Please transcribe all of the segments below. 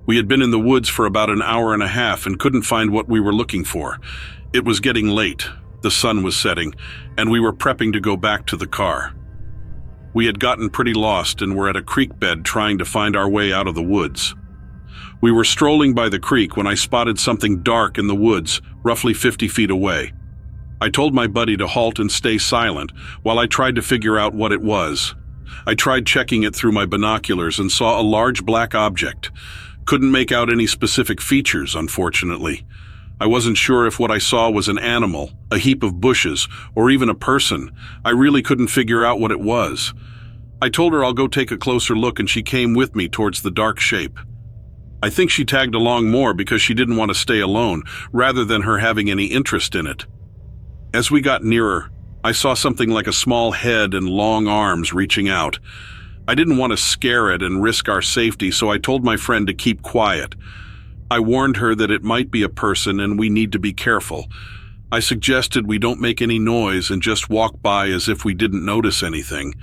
We had been in the woods for about an hour and a half and couldn't find what we were looking for. It was getting late, the sun was setting, and we were prepping to go back to the car. We had gotten pretty lost and were at a creek bed trying to find our way out of the woods. We were strolling by the creek when I spotted something dark in the woods, roughly 50 feet away. I told my buddy to halt and stay silent while I tried to figure out what it was. I tried checking it through my binoculars and saw a large black object. Couldn't make out any specific features, unfortunately. I wasn't sure if what I saw was an animal, a heap of bushes, or even a person. I really couldn't figure out what it was. I told her I'll go take a closer look, and she came with me towards the dark shape. I think she tagged along more because she didn't want to stay alone, rather than her having any interest in it. As we got nearer, I saw something like a small head and long arms reaching out. I didn't want to scare it and risk our safety, so I told my friend to keep quiet. I warned her that it might be a person and we need to be careful. I suggested we don't make any noise and just walk by as if we didn't notice anything.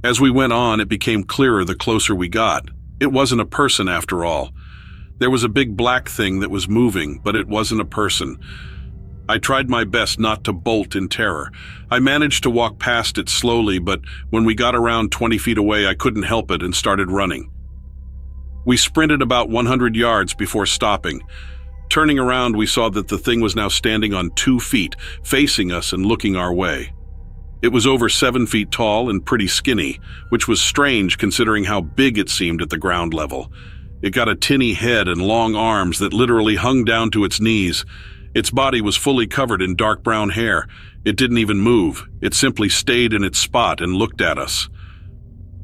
As we went on, it became clearer the closer we got. It wasn't a person after all. There was a big black thing that was moving, but it wasn't a person. I tried my best not to bolt in terror. I managed to walk past it slowly, but when we got around 20 feet away, I couldn't help it and started running. We sprinted about 100 yards before stopping. Turning around, we saw that the thing was now standing on 2 feet, facing us and looking our way. It was over 7 feet tall and pretty skinny, which was strange considering how big it seemed at the ground level. It got a tinny head and long arms that literally hung down to its knees. Its body was fully covered in dark brown hair. It didn't even move. It simply stayed in its spot and looked at us.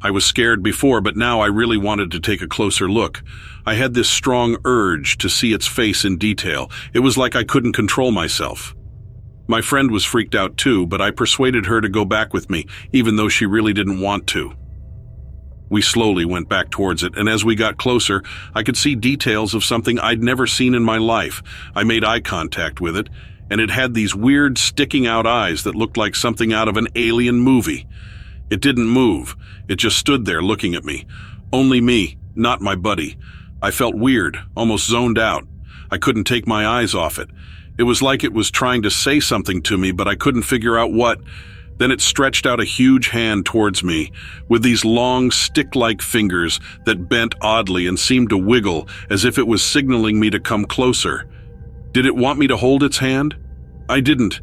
I was scared before, but now I really wanted to take a closer look. I had this strong urge to see its face in detail. It was like I couldn't control myself. My friend was freaked out too, but I persuaded her to go back with me, even though she really didn't want to. We slowly went back towards it, and as we got closer, I could see details of something I'd never seen in my life. I made eye contact with it, and it had these weird sticking out eyes that looked like something out of an alien movie. It didn't move. It just stood there looking at me. Only me, not my buddy. I felt weird, almost zoned out. I couldn't take my eyes off it. It was like it was trying to say something to me, but I couldn't figure out what. Then it stretched out a huge hand towards me, with these long, stick-like fingers that bent oddly and seemed to wiggle as if it was signaling me to come closer. Did it want me to hold its hand? I didn't.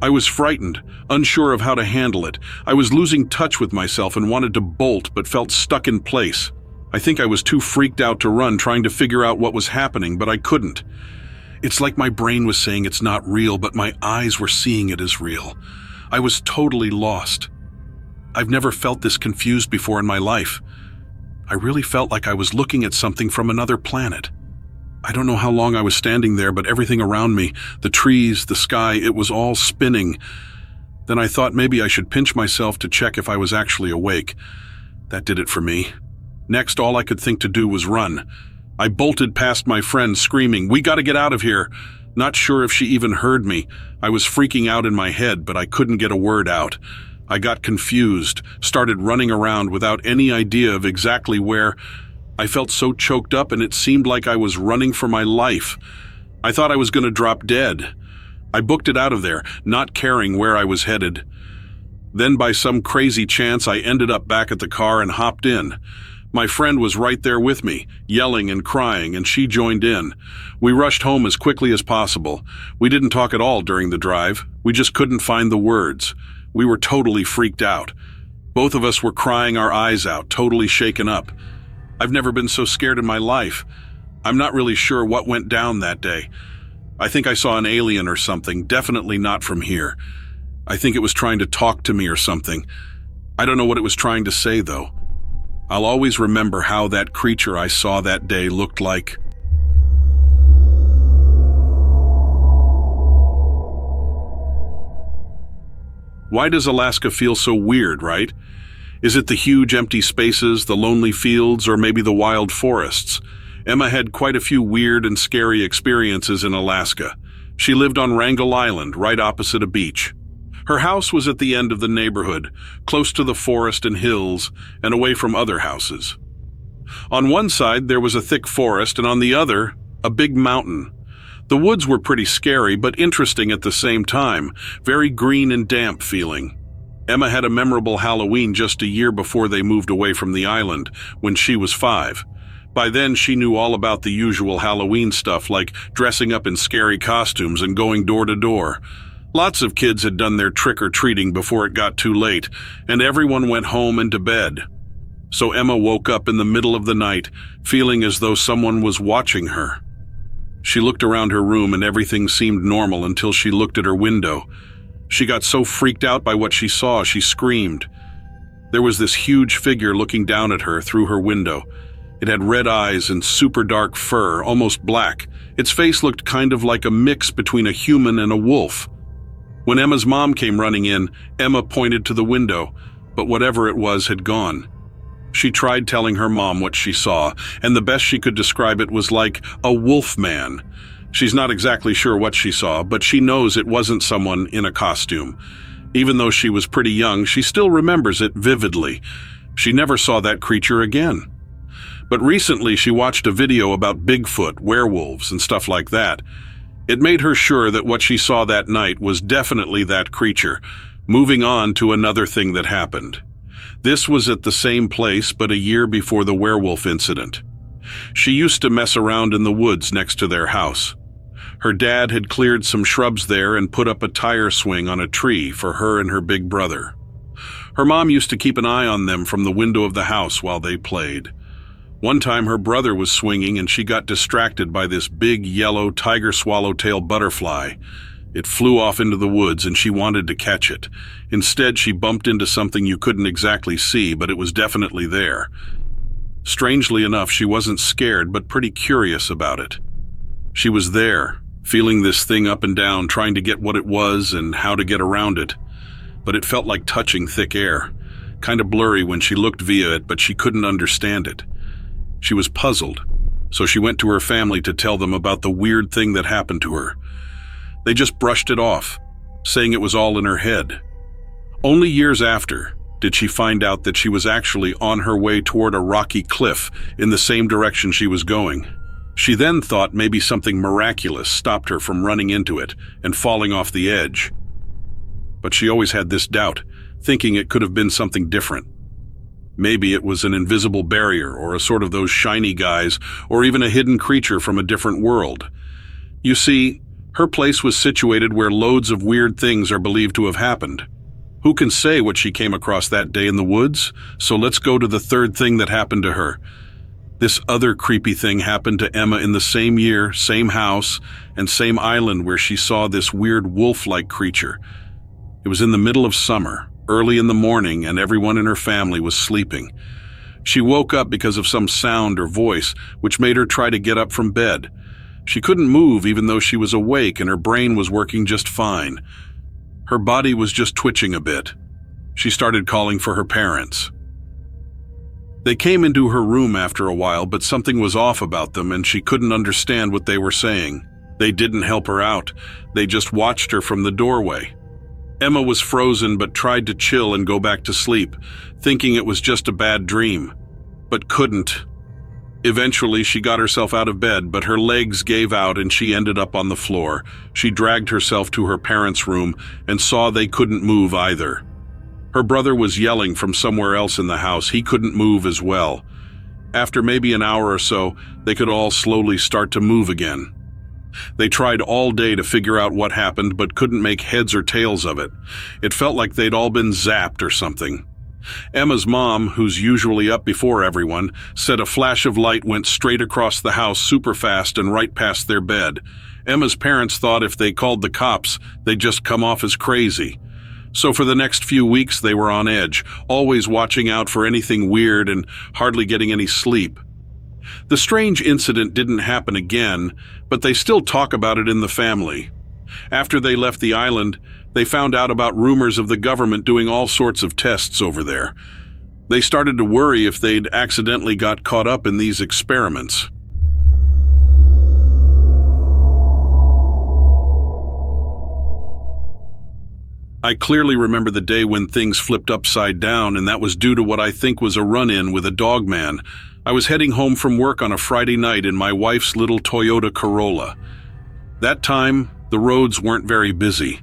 I was frightened, unsure of how to handle it. I was losing touch with myself and wanted to bolt, but felt stuck in place. I think I was too freaked out to run, trying to figure out what was happening, but I couldn't. It's like my brain was saying it's not real, but my eyes were seeing it as real. I was totally lost. I've never felt this confused before in my life. I really felt like I was looking at something from another planet. I don't know how long I was standing there, but everything around me, the trees, the sky, it was all spinning. Then I thought maybe I should pinch myself to check if I was actually awake. That did it for me. Next, all I could think to do was run. I bolted past my friend, screaming, "We gotta get out of here!" Not sure if she even heard me. I was freaking out in my head, but I couldn't get a word out. I got confused, started running around without any idea of exactly where. I felt so choked up, and it seemed like I was running for my life. I thought I was going to drop dead. I booked it out of there, not caring where I was headed. Then by some crazy chance, I ended up back at the car and hopped in. My friend was right there with me, yelling and crying, and she joined in. We rushed home as quickly as possible. We didn't talk at all during the drive. We just couldn't find the words. We were totally freaked out. Both of us were crying our eyes out, totally shaken up. I've never been so scared in my life. I'm not really sure what went down that day. I think I saw an alien or something, definitely not from here. I think it was trying to talk to me or something. I don't know what it was trying to say, though. I'll always remember how that creature I saw that day looked like. Why does Alaska feel so weird, right? Is it the huge empty spaces, the lonely fields, or maybe the wild forests? Emma had quite a few weird and scary experiences in Alaska. She lived on Wrangell Island, right opposite a beach. Her house was at the end of the neighborhood, close to the forest and hills, and away from other houses. On one side, there was a thick forest, and on the other, a big mountain. The woods were pretty scary, but interesting at the same time, very green and damp feeling. Emma had a memorable Halloween just a year before they moved away from the island, when she was 5. By then, she knew all about the usual Halloween stuff, like dressing up in scary costumes and going door to door. Lots of kids had done their trick-or-treating before it got too late, and everyone went home and to bed. So Emma woke up in the middle of the night, feeling as though someone was watching her. She looked around her room and everything seemed normal until she looked at her window. She got so freaked out by what she saw, she screamed. There was this huge figure looking down at her through her window. It had red eyes and super dark fur, almost black. Its face looked kind of like a mix between a human and a wolf. When Emma's mom came running in, Emma pointed to the window, but whatever it was had gone. She tried telling her mom what she saw, and the best she could describe it was like a wolf man. She's not exactly sure what she saw, but she knows it wasn't someone in a costume. Even though she was pretty young, she still remembers it vividly. She never saw that creature again. But recently she watched a video about Bigfoot, werewolves, and stuff like that. It made her sure that what she saw that night was definitely that creature, moving on to another thing that happened. This was at the same place, but a year before the werewolf incident. She used to mess around in the woods next to their house. Her dad had cleared some shrubs there and put up a tire swing on a tree for her and her big brother. Her mom used to keep an eye on them from the window of the house while they played. One time her brother was swinging and she got distracted by this big yellow tiger swallowtail butterfly. It flew off into the woods and she wanted to catch it. Instead, she bumped into something you couldn't exactly see, but it was definitely there. Strangely enough, she wasn't scared, but pretty curious about it. She was there, feeling this thing up and down, trying to get what it was and how to get around it. But it felt like touching thick air. Kind of blurry when she looked via it, but she couldn't understand it. She was puzzled, so she went to her family to tell them about the weird thing that happened to her. They just brushed it off, saying it was all in her head. Only years after did she find out that she was actually on her way toward a rocky cliff in the same direction she was going. She then thought maybe something miraculous stopped her from running into it and falling off the edge. But she always had this doubt, thinking it could have been something different. Maybe it was an invisible barrier or a sort of those shiny guys or even a hidden creature from a different world. You see, her place was situated where loads of weird things are believed to have happened. Who can say what she came across that day in the woods? So let's go to the third thing that happened to her. This other creepy thing happened to Emma in the same year, same house, and same island where she saw this weird wolf-like creature. It was in the middle of summer, early in the morning, and everyone in her family was sleeping. She woke up because of some sound or voice, which made her try to get up from bed. She couldn't move even though she was awake and her brain was working just fine. Her body was just twitching a bit. She started calling for her parents. They came into her room after a while, but something was off about them and she couldn't understand what they were saying. They didn't help her out. They just watched her from the doorway. Emma was frozen but tried to chill and go back to sleep, thinking it was just a bad dream, but couldn't. Eventually, she got herself out of bed, but her legs gave out and she ended up on the floor. She dragged herself to her parents' room and saw they couldn't move either. Her brother was yelling from somewhere else in the house. He couldn't move as well. After maybe an hour or so, they could all slowly start to move again. They tried all day to figure out what happened, but couldn't make heads or tails of it. It felt like they'd all been zapped or something. Emma's mom, who's usually up before everyone, said a flash of light went straight across the house super fast and right past their bed. Emma's parents thought if they called the cops, they'd just come off as crazy. So for the next few weeks they were on edge, always watching out for anything weird and hardly getting any sleep. The strange incident didn't happen again, but they still talk about it in the family. After they left the island, they found out about rumors of the government doing all sorts of tests over there. They started to worry if they'd accidentally got caught up in these experiments. I clearly remember the day when things flipped upside down, and that was due to what I think was a run-in with a dog man. I was heading home from work on a Friday night in my wife's little Toyota Corolla. That time, the roads weren't very busy.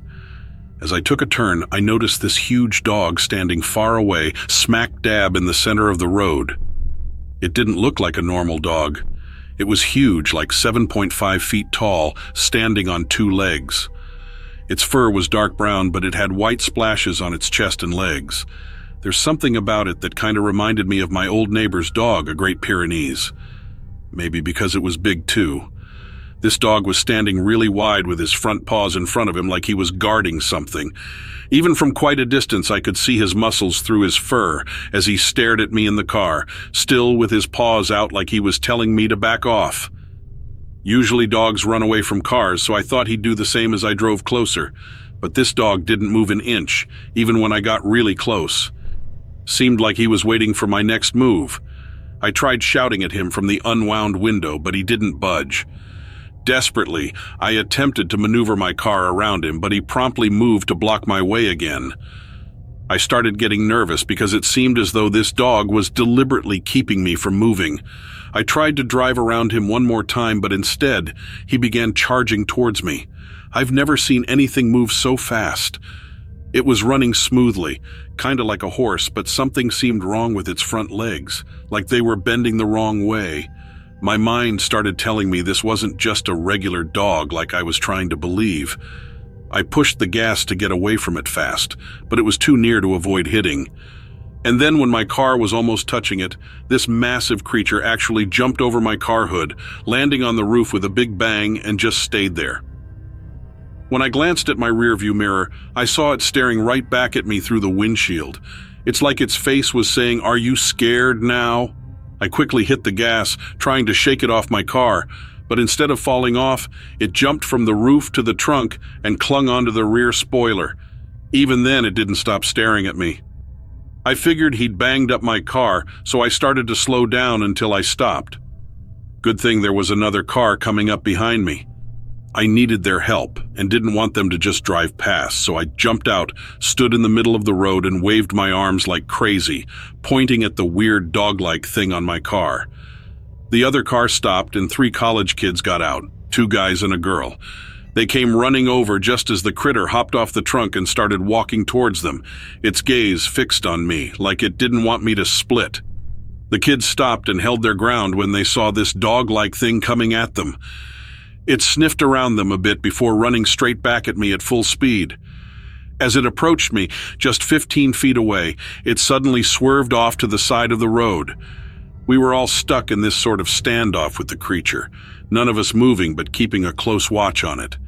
As I took a turn, I noticed this huge dog standing far away, smack dab in the center of the road. It didn't look like a normal dog. It was huge, like 7.5 feet tall, standing on two legs. Its fur was dark brown, but it had white splashes on its chest and legs. There's something about it that kind of reminded me of my old neighbor's dog, a Great Pyrenees. Maybe because it was big too. This dog was standing really wide with his front paws in front of him like he was guarding something. Even from quite a distance, I could see his muscles through his fur as he stared at me in the car, still with his paws out like he was telling me to back off. Usually dogs run away from cars, so I thought he'd do the same as I drove closer. But this dog didn't move an inch, even when I got really close. Seemed like he was waiting for my next move. I tried shouting at him from the unwound window, but he didn't budge. Desperately, I attempted to maneuver my car around him, but he promptly moved to block my way again. I started getting nervous because it seemed as though this dog was deliberately keeping me from moving. I tried to drive around him one more time, but instead, he began charging towards me. I've never seen anything move so fast. It was running smoothly, kind of like a horse, but something seemed wrong with its front legs, like they were bending the wrong way. My mind started telling me this wasn't just a regular dog like I was trying to believe. I pushed the gas to get away from it fast, but it was too near to avoid hitting. And then when my car was almost touching it, this massive creature actually jumped over my car hood, landing on the roof with a big bang and just stayed there. When I glanced at my rearview mirror, I saw it staring right back at me through the windshield. It's like its face was saying, "Are you scared now?" I quickly hit the gas, trying to shake it off my car, but instead of falling off, it jumped from the roof to the trunk and clung onto the rear spoiler. Even then, it didn't stop staring at me. I figured he'd banged up my car, so I started to slow down until I stopped. Good thing there was another car coming up behind me. I needed their help and didn't want them to just drive past, so I jumped out, stood in the middle of the road and waved my arms like crazy, pointing at the weird dog-like thing on my car. The other car stopped and 3 college kids got out, 2 guys and a girl. They came running over just as the critter hopped off the trunk and started walking towards them, its gaze fixed on me, like it didn't want me to split. The kids stopped and held their ground when they saw this dog-like thing coming at them. It sniffed around them a bit before running straight back at me at full speed. As it approached me, just 15 feet away, it suddenly swerved off to the side of the road. We were all stuck in this sort of standoff with the creature, none of us moving but keeping a close watch on it.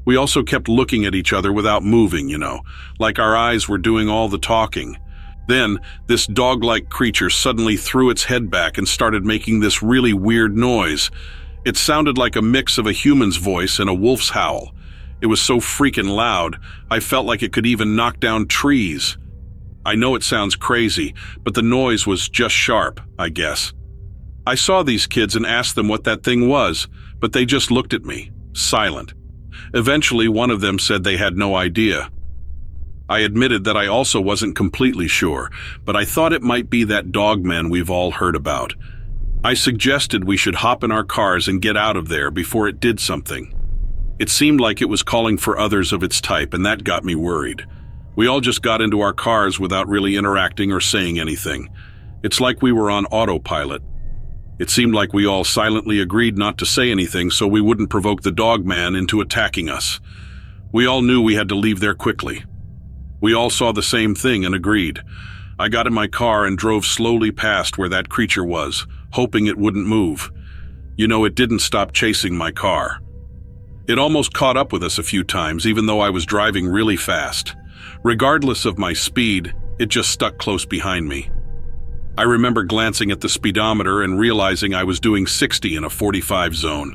We also kept looking at each other without moving, like our eyes were doing all the talking. Then, this dog-like creature suddenly threw its head back and started making this really weird noise. It sounded like a mix of a human's voice and a wolf's howl. It was so freaking loud, I felt like it could even knock down trees. I know it sounds crazy, but the noise was just sharp, I guess. I saw these kids and asked them what that thing was, but they just looked at me, silent. Eventually, one of them said they had no idea. I admitted that I also wasn't completely sure, but I thought it might be that dogman we've all heard about. I suggested we should hop in our cars and get out of there before it did something. It seemed like it was calling for others of its type, and that got me worried. We all just got into our cars without really interacting or saying anything. It's like we were on autopilot. It seemed like we all silently agreed not to say anything so we wouldn't provoke the dogman into attacking us. We all knew we had to leave there quickly. We all saw the same thing and agreed. I got in my car and drove slowly past where that creature was, hoping it wouldn't move. It didn't stop chasing my car. It almost caught up with us a few times, even though I was driving really fast. Regardless of my speed, it just stuck close behind me. I remember glancing at the speedometer and realizing I was doing 60 in a 45 zone.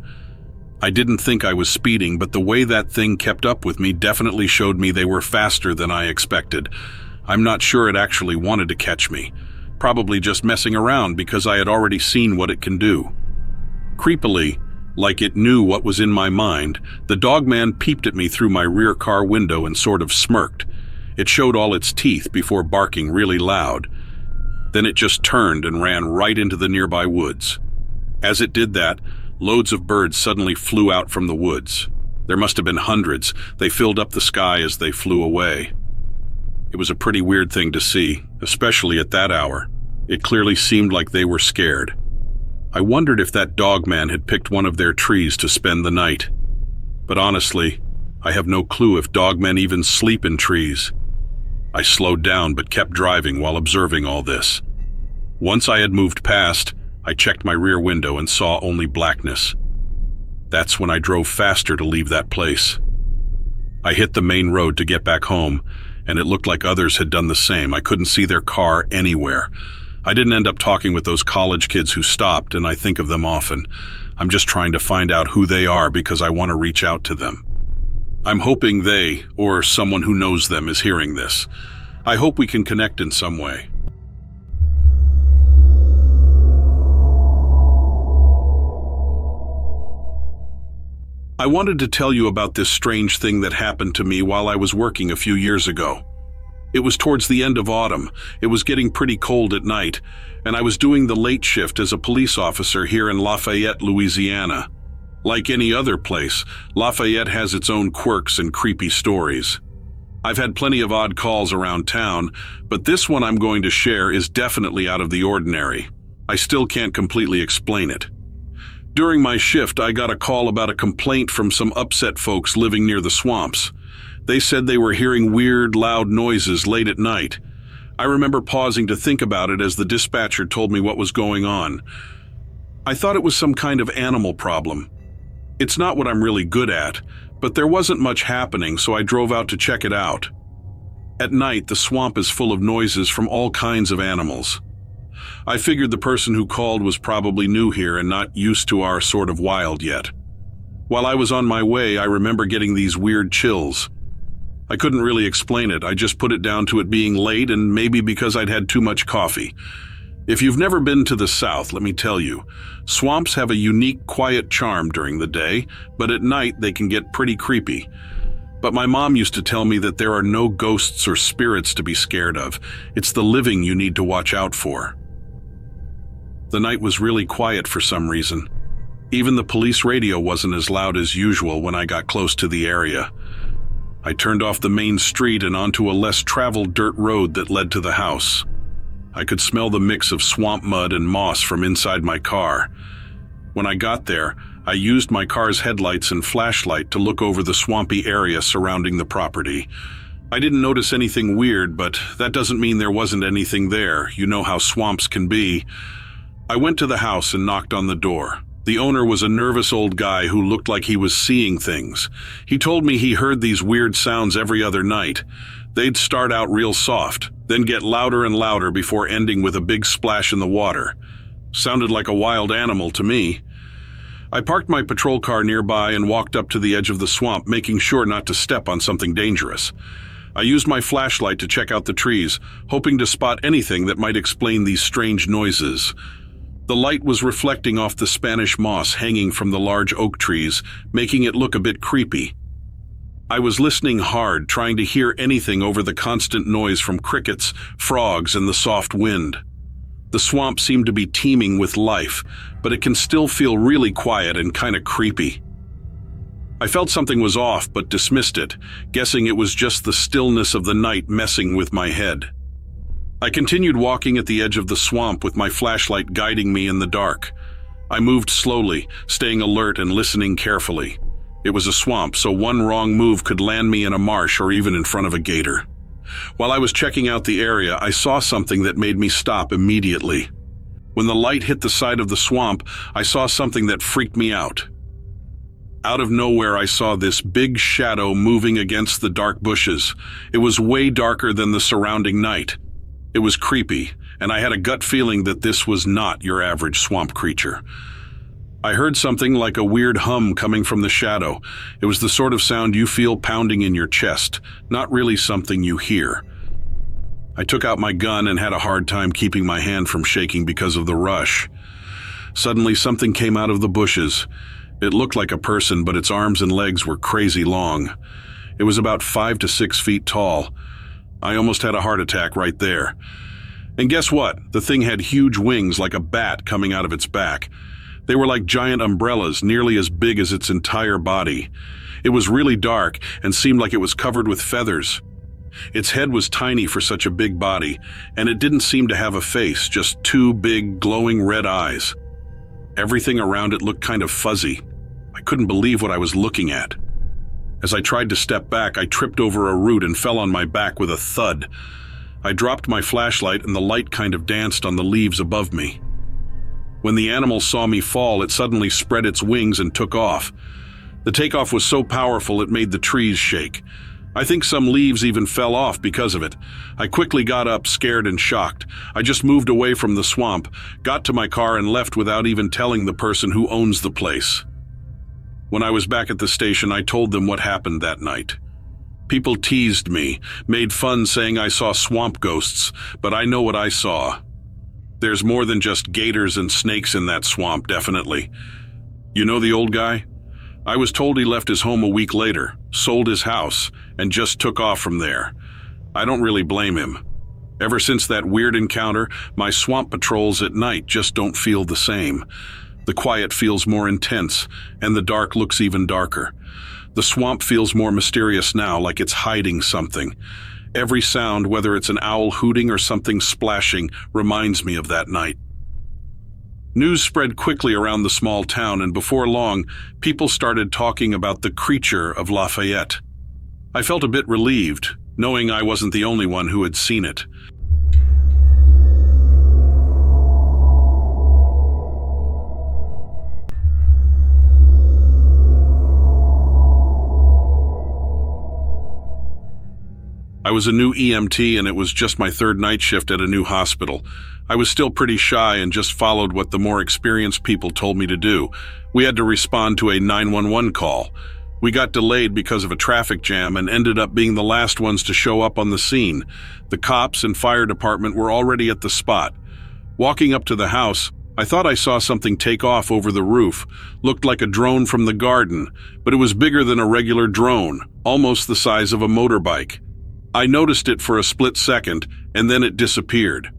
I didn't think I was speeding, but the way that thing kept up with me definitely showed me they were faster than I expected. I'm not sure it actually wanted to catch me. Probably just messing around because I had already seen what it can do. Creepily, like it knew what was in my mind, the dogman peeped at me through my rear car window and sort of smirked. It showed all its teeth before barking really loud. Then it just turned and ran right into the nearby woods. As it did that, loads of birds suddenly flew out from the woods. There must have been hundreds. They filled up the sky as they flew away. It was a pretty weird thing to see, especially at that hour. It clearly seemed like they were scared. I wondered if that dogman had picked one of their trees to spend the night. But honestly, I have no clue if dogmen even sleep in trees. I slowed down but kept driving while observing all this. Once I had moved past, I checked my rear window and saw only blackness. That's when I drove faster to leave that place. I hit the main road to get back home, and it looked like others had done the same. I couldn't see their car anywhere. I didn't end up talking with those college kids who stopped, and I think of them often. I'm just trying to find out who they are because I want to reach out to them. I'm hoping they, or someone who knows them, is hearing this. I hope we can connect in some way. I wanted to tell you about this strange thing that happened to me while I was working a few years ago. It was towards the end of autumn. It was getting pretty cold at night, and I was doing the late shift as a police officer here in Lafayette, Louisiana. Like any other place, Lafayette has its own quirks and creepy stories. I've had plenty of odd calls around town, but this one I'm going to share is definitely out of the ordinary. I still can't completely explain it. During my shift, I got a call about a complaint from some upset folks living near the swamps. They said they were hearing weird, loud noises late at night. I remember pausing to think about it as the dispatcher told me what was going on. I thought it was some kind of animal problem. It's not what I'm really good at, but there wasn't much happening, so I drove out to check it out. At night, the swamp is full of noises from all kinds of animals. I figured the person who called was probably new here and not used to our sort of wild yet. While I was on my way, I remember getting these weird chills. I couldn't really explain it. I just put it down to it being late and maybe because I'd had too much coffee. If you've never been to the South, let me tell you, swamps have a unique, quiet charm during the day, but at night they can get pretty creepy. But my mom used to tell me that there are no ghosts or spirits to be scared of. It's the living you need to watch out for. The night was really quiet for some reason. Even the police radio wasn't as loud as usual when I got close to the area. I turned off the main street and onto a less traveled dirt road that led to the house. I could smell the mix of swamp mud and moss from inside my car. When I got there, I used my car's headlights and flashlight to look over the swampy area surrounding the property. I didn't notice anything weird, but that doesn't mean there wasn't anything there. You know how swamps can be. I went to the house and knocked on the door. The owner was a nervous old guy who looked like he was seeing things. He told me he heard these weird sounds every other night. They'd start out real soft, then get louder and louder before ending with a big splash in the water. Sounded like a wild animal to me. I parked my patrol car nearby and walked up to the edge of the swamp, making sure not to step on something dangerous. I used my flashlight to check out the trees, hoping to spot anything that might explain these strange noises. The light was reflecting off the Spanish moss hanging from the large oak trees, making it look a bit creepy. I was listening hard, trying to hear anything over the constant noise from crickets, frogs, and the soft wind. The swamp seemed to be teeming with life, but it can still feel really quiet and kind of creepy. I felt something was off, but dismissed it, guessing it was just the stillness of the night messing with my head. I continued walking at the edge of the swamp with my flashlight guiding me in the dark. I moved slowly, staying alert and listening carefully. It was a swamp, so one wrong move could land me in a marsh or even in front of a gator. While I was checking out the area, I saw something that made me stop immediately. When the light hit the side of the swamp, I saw something that freaked me out. Out of nowhere, I saw this big shadow moving against the dark bushes. It was way darker than the surrounding night. It was creepy, and I had a gut feeling that this was not your average swamp creature. I heard something like a weird hum coming from the shadow. It was the sort of sound you feel pounding in your chest, not really something you hear. I took out my gun and had a hard time keeping my hand from shaking because of the rush. Suddenly, something came out of the bushes. It looked like a person, but its arms and legs were crazy long. It was about 5 to 6 feet tall. I almost had a heart attack right there. And guess what? The thing had huge wings like a bat coming out of its back. They were like giant umbrellas, nearly as big as its entire body. It was really dark and seemed like it was covered with feathers. Its head was tiny for such a big body, and it didn't seem to have a face, just two big, glowing red eyes. Everything around it looked kind of fuzzy. I couldn't believe what I was looking at. As I tried to step back, I tripped over a root and fell on my back with a thud. I dropped my flashlight and the light kind of danced on the leaves above me. When the animal saw me fall, it suddenly spread its wings and took off. The takeoff was so powerful it made the trees shake. I think some leaves even fell off because of it. I quickly got up, scared and shocked. I just moved away from the swamp, got to my car and left without even telling the person who owns the place. When I was back at the station, I told them what happened that night. People teased me, made fun saying I saw swamp ghosts, but I know what I saw. There's more than just gators and snakes in that swamp, definitely. You know the old guy? I was told he left his home a week later, sold his house, and just took off from there. I don't really blame him. Ever since that weird encounter, my swamp patrols at night just don't feel the same. The quiet feels more intense, and the dark looks even darker. The swamp feels more mysterious now, like it's hiding something. Every sound, whether it's an owl hooting or something splashing, reminds me of that night. News spread quickly around the small town, and before long, people started talking about the creature of Lafayette. I felt a bit relieved, knowing I wasn't the only one who had seen it. I was a new EMT, and it was just my third night shift at a new hospital. I was still pretty shy and just followed what the more experienced people told me to do. We had to respond to a 911 call. We got delayed because of a traffic jam and ended up being the last ones to show up on the scene. The cops and fire department were already at the spot. Walking up to the house, I thought I saw something take off over the roof. Looked like a drone from the garden, but it was bigger than a regular drone, almost the size of a motorbike. I noticed it for a split second, and then it disappeared.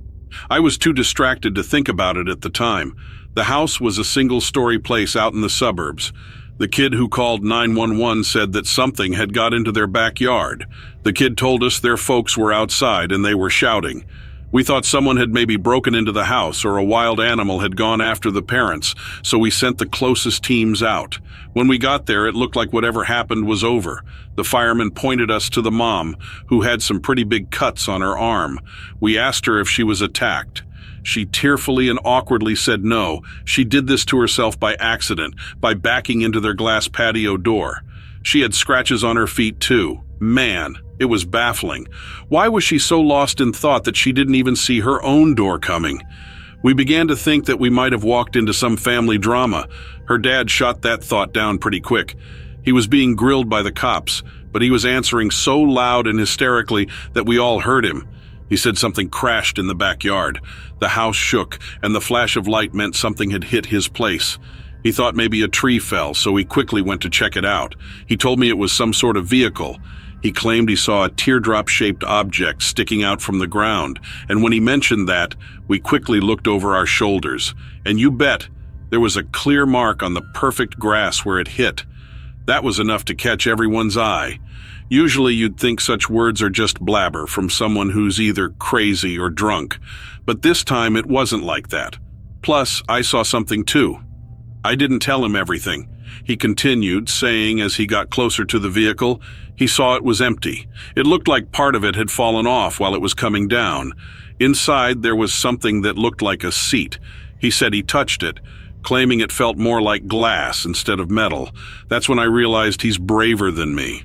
I was too distracted to think about it at the time. The house was a single-story place out in the suburbs. The kid who called 911 said that something had got into their backyard. The kid told us their folks were outside and they were shouting. We thought someone had maybe broken into the house or a wild animal had gone after the parents, so we sent the closest teams out. When we got there, it looked like whatever happened was over. The fireman pointed us to the mom, who had some pretty big cuts on her arm. We asked her if she was attacked. She tearfully and awkwardly said no. She did this to herself by accident, by backing into their glass patio door. She had scratches on her feet too. Man, it was baffling. Why was she so lost in thought that she didn't even see her own door coming? We began to think that we might have walked into some family drama. Her dad shot that thought down pretty quick. He was being grilled by the cops, but he was answering so loud and hysterically that we all heard him. He said something crashed in the backyard. The house shook, and the flash of light meant something had hit his place. He thought maybe a tree fell, so he quickly went to check it out. He told me it was some sort of vehicle. He claimed he saw a teardrop-shaped object sticking out from the ground, and when he mentioned that, we quickly looked over our shoulders. And you bet, there was a clear mark on the perfect grass where it hit. That was enough to catch everyone's eye. Usually you'd think such words are just blabber from someone who's either crazy or drunk, but this time it wasn't like that. Plus, I saw something too. I didn't tell him everything. He continued, saying as he got closer to the vehicle, he saw it was empty. It looked like part of it had fallen off while it was coming down. Inside there was something that looked like a seat. He said he touched it, claiming it felt more like glass instead of metal. That's when I realized he's braver than me.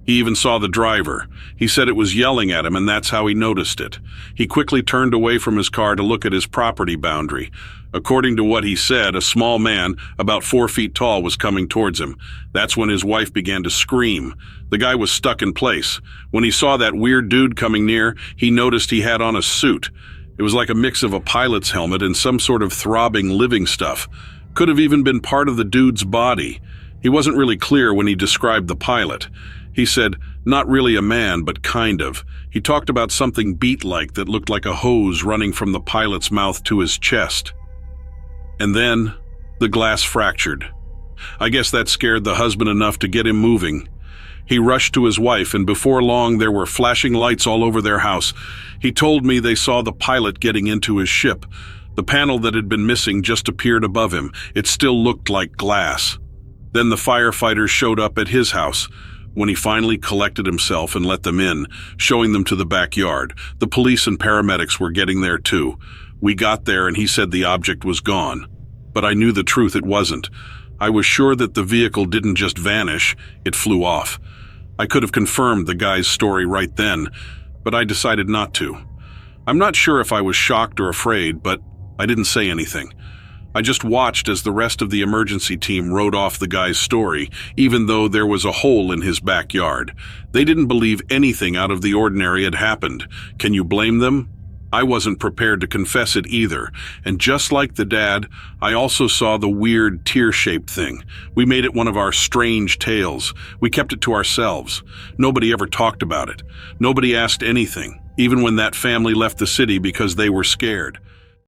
He even saw the driver. He said it was yelling at him, and that's how he noticed it. He quickly turned away from his car to look at his property boundary. According to what he said, a small man, about 4 feet tall, was coming towards him. That's when his wife began to scream. The guy was stuck in place. When he saw that weird dude coming near, he noticed he had on a suit. It was like a mix of a pilot's helmet and some sort of throbbing living stuff. Could have even been part of the dude's body. He wasn't really clear when he described the pilot. He said, "Not really a man, but kind of." He talked about something beet-like that looked like a hose running from the pilot's mouth to his chest. And then, the glass fractured. I guess that scared the husband enough to get him moving. He rushed to his wife, and before long there were flashing lights all over their house. He told me they saw the pilot getting into his ship. The panel that had been missing just appeared above him. It still looked like glass. Then the firefighters showed up at his house. When he finally collected himself and let them in, showing them to the backyard, the police and paramedics were getting there too. We got there and he said the object was gone. But I knew the truth, it wasn't. I was sure that the vehicle didn't just vanish, it flew off. I could have confirmed the guy's story right then, but I decided not to. I'm not sure if I was shocked or afraid, but I didn't say anything. I just watched as the rest of the emergency team wrote off the guy's story, even though there was a hole in his backyard. They didn't believe anything out of the ordinary had happened. Can you blame them? I wasn't prepared to confess it either, and just like the dad, I also saw the weird tear-shaped thing. We made it one of our strange tales. We kept it to ourselves. Nobody ever talked about it. Nobody asked anything, even when that family left the city because they were scared.